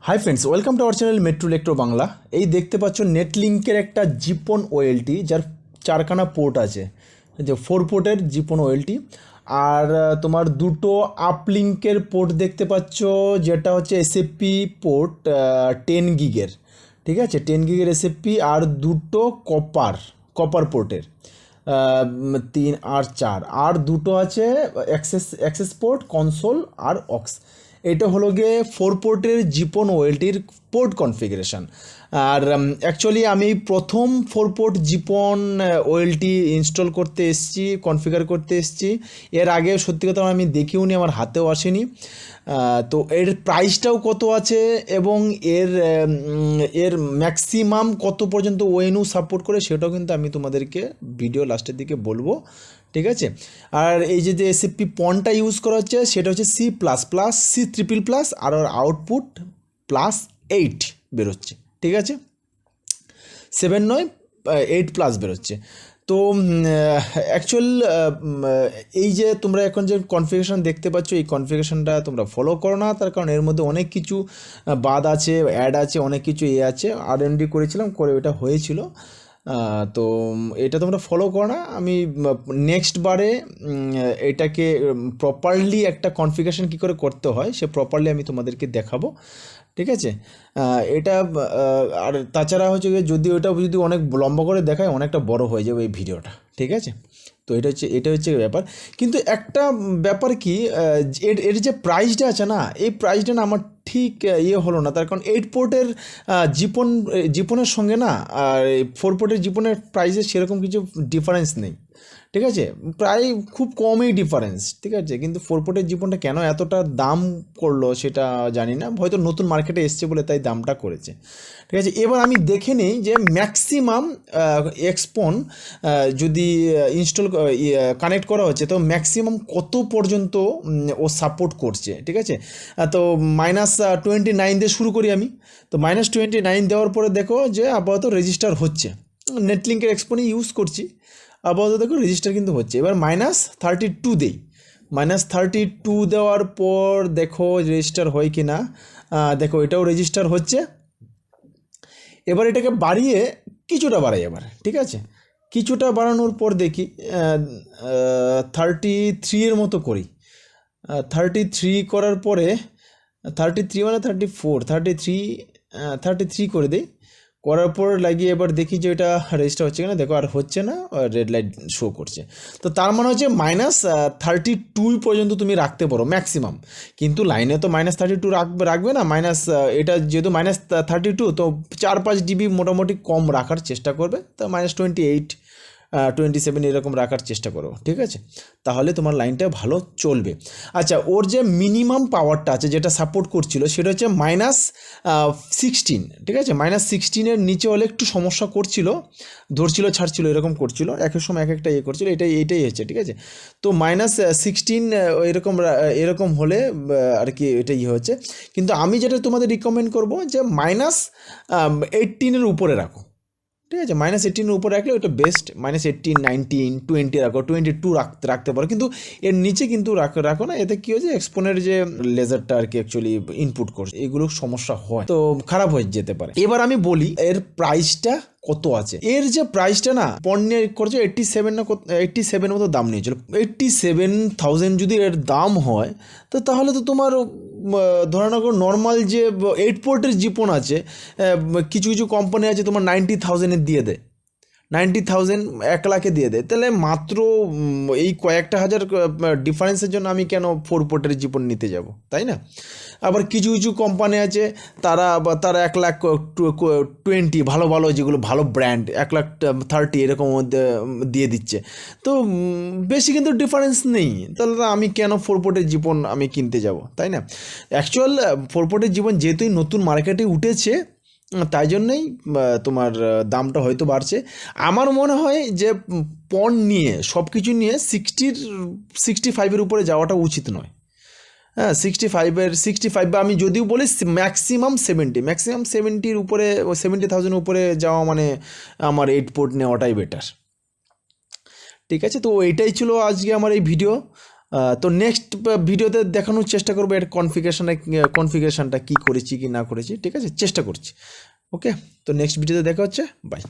High friends welcome to our channel metro electro Bangla. এই দেখতে পাচ্ছ নেটলিঙ্কের একটা জিপন ওএলটি যার চারখানা পোর্ট আছে, যে 4 পোর্টের জিপন ওএলটি। আর তোমার দুটো আপলিঙ্কের পোর্ট দেখতে পাচ্ছ, যেটা হচ্ছে এসএফপি পোর্ট 10 গিগের, ঠিক আছে, 10 গিগের এসএফপি। আর দুটো কপার পোর্টের 3 আর 4, আর দুটো আছে অ্যাক্সেস পোর্ট, কনসোল আর অক্স। এটা হলো গিয়ে 4 পোর্টের জিপন ওএলটির পোর্ট কনফিগারেশান। আর অ্যাকচুয়ালি আমি প্রথম 4 পোর্ট জিপন ওএলটি ইনস্টল করতে এসেছি, কনফিগার করতে এসেছি। এর আগে সত্যি কথা আমি দেখিও নি, আমার হাতেও আসেনি। তো এর প্রাইসটাও কত আছে এবং এর ম্যাক্সিমাম কত পর্যন্ত ওএনইউ সাপোর্ট করে সেটাও কিন্তু আমি তোমাদেরকে ভিডিও লাস্টের দিকে বলবো, ঠিক আছে। আর এই যে এসএফপি পনটা ইউজ করা হচ্ছে সেটা হচ্ছে C++, C++, আর ওর আউটপুট +8 বেরোচ্ছে, ঠিক আছে, 7 নয় 8+ বেরোচ্ছে। তো অ্যাকচুয়াল এই যে তোমরা এখন যে কনফিগারেশন দেখতে পাচ্ছ, এই কনফিগারেশনটা তোমরা ফলো করো না, তার কারণ এর মধ্যে অনেক কিছু বাদ আছে, অ্যাড আছে, অনেক কিছু আছে। R&D করেছিলাম, করে এটা হয়েছিল। তো এটা তোমরা ফলো করো না। আমি নেক্সট বারে এটাকে প্রপারলি একটা কনফিগারেশন কী করে করতে হয় সে প্রপারলি আমি তোমাদেরকে দেখাবো, ঠিক আছে। এটা আর তাছাড়া হচ্ছে যদি অনেক লম্বা করে দেখায় অনেকটা বড় হয়ে যাবে এই ভিডিওটা, ঠিক আছে। তো এটা হচ্ছে ব্যাপার। কিন্তু একটা ব্যাপার কি, এর যে প্রাইসটা আছে না, এই প্রাইসটা না আমার ঠিক হলো না, তার কারণ 8 পোর্টের জিপনের সঙ্গে না আর 4 পোর্টের জিপনের প্রাইসে সেরকম কিছু ডিফারেন্স নেই, ঠিক আছে, প্রায় খুব কমই ডিফারেন্স, ঠিক আছে। কিন্তু 4 পোর্টের জিপনটা কেন এতটা দাম করলো সেটা জানি না, হয়তো নতুন মার্কেটে এসছে বলে তাই দামটা করেছে, ঠিক আছে। এবার আমি দেখে নিই যে ম্যাক্সিমাম এক্সপন যদি ইনস্টল কানেক্ট করা হচ্ছে তো ম্যাক্সিমাম কত পর্যন্ত ও সাপোর্ট করছে, ঠিক আছে। তো -29 দিয়ে শুরু করি আমি। তো -29 দেওয়ার পরে দেখো যে আপাতত রেজিস্টার হচ্ছে, নেটলিঙ্কের এক্সপনই ইউজ করছি, আপাতত দেখো রেজিস্টার কিন্তু হচ্ছে। এবার -32 দেই, -32 দেওয়ার পর দেখো রেজিস্টার হয় কি না। দেখো এটাও রেজিস্টার হচ্ছে। এবার এটাকে বাড়িয়ে কিছুটা বাড়াই এবার, ঠিক আছে, কিছুটা বাড়ানোর পর দেখি 33 এর মতো করি। 33 করার পরে 33 মানে 34, 33 করে দিই। করার পর লাগিয়ে এবার দেখি যে এটা রেজিস্টার হচ্ছে কিনা। দেখো আর হচ্ছে না, রেড লাইট শো করছে। তো তার মানে হচ্ছে -32 পর্যন্ত তুমি রাখতে পারো ম্যাক্সিমাম। কিন্তু লাইনে তো -32 রাখবে না, এটা যেহেতু -32, তো 4-5 ডিবি মোটামুটি কম রাখার চেষ্টা করবে। তো -28, 27 এরকম রাখার চেষ্টা করো, ঠিক আছে, তাহলে তোমার লাইনটা ভালো চলবে। আচ্ছা, ওর যে মিনিমাম পাওয়ারটা আছে যেটা সাপোর্ট করছিল সেটা হচ্ছে -16, ঠিক আছে। -16-এর নিচে হলে একটু সমস্যা করছিল, ধরছিল ছাড়ছিল এরকম করছিল, একের সময় এক একটা করছিল, এইটাই হচ্ছে, ঠিক আছে। তো -16 এরকম হলে আর কি এটা হচ্ছে। কিন্তু আমি যেটা তোমাদের রিকমেন্ড করবো যে -18-এর উপরে রাখো, ঠিক আছে। -18-এর উপরে রাখলে ওটা বেস্ট। -18, 19, 20 রাখো, 22 রাখতে পারো, কিন্তু এর নিচে কিন্তু রাখো না। এতে কী হয়েছে, এক্সপোনের যে লেজারটা আর কি অ্যাকচুয়ালি ইনপুট করছে, এগুলো সমস্যা হয়, তো খারাপ হয়ে যেতে পারে। এবার আমি বলি এর প্রাইসটা কত আছে। এর যে প্রাইসটা না পণ্য করছে 87 মতো দাম নিয়েছিল। 87,000 যদি এর দাম হয় তো তাহলে তো তোমার ধরে নাও নর্মাল যে 8 পোর্টের জিপন আছে, কিছু কোম্পানি আছে তোমার 90,000-এর দিয়ে দেয়, 90,000 1 লাখে দিয়ে দেয়। তাহলে মাত্র এই কয়েকটা হাজার ডিফারেন্সের জন্য আমি কেন 4 পোর্টের জীবন নিতে যাব, তাই না। আবার কিছু কোম্পানি আছে তারা 1,20,000 ভালো যেগুলো ভালো ব্র্যান্ড 1,30,000 এরকম দিয়ে দিচ্ছে। তো বেশি কিন্তু ডিফারেন্স নেই, তাহলে আমি কেন 4 পোর্টের জীবন আমি কিনতে যাব, তাই না। অ্যাকচুয়াল 4 পোর্টের জীবন যেহেতুই নতুন মার্কেটে উঠেছে তাই জন্যই তোমার দামটা হয়তো বাড়ছে। আমার মনে হয় যে পণ নিয়ে সব কিছু নিয়ে 65-এর উপরে যাওয়াটা উচিত নয়। হ্যাঁ, 65 বা আমি যদিও বলি ম্যাক্সিমাম 70-এর উপরে, 70,000 উপরে যাওয়া মানে আমার 8 পোর্ট নেওয়াটাই বেটার, ঠিক আছে। তো এইটাই ছিল আজকে আমার এই ভিডিও। তো নেক্সট ভিডিওতে দেখানোর চেষ্টা করবো এর কনফিগারেশনটা কী করেছি কি না করেছি, ঠিক আছে, চেষ্টা করছি। ওকে, তো নেক্সট ভিডিওতে দেখা হচ্ছে, বাই।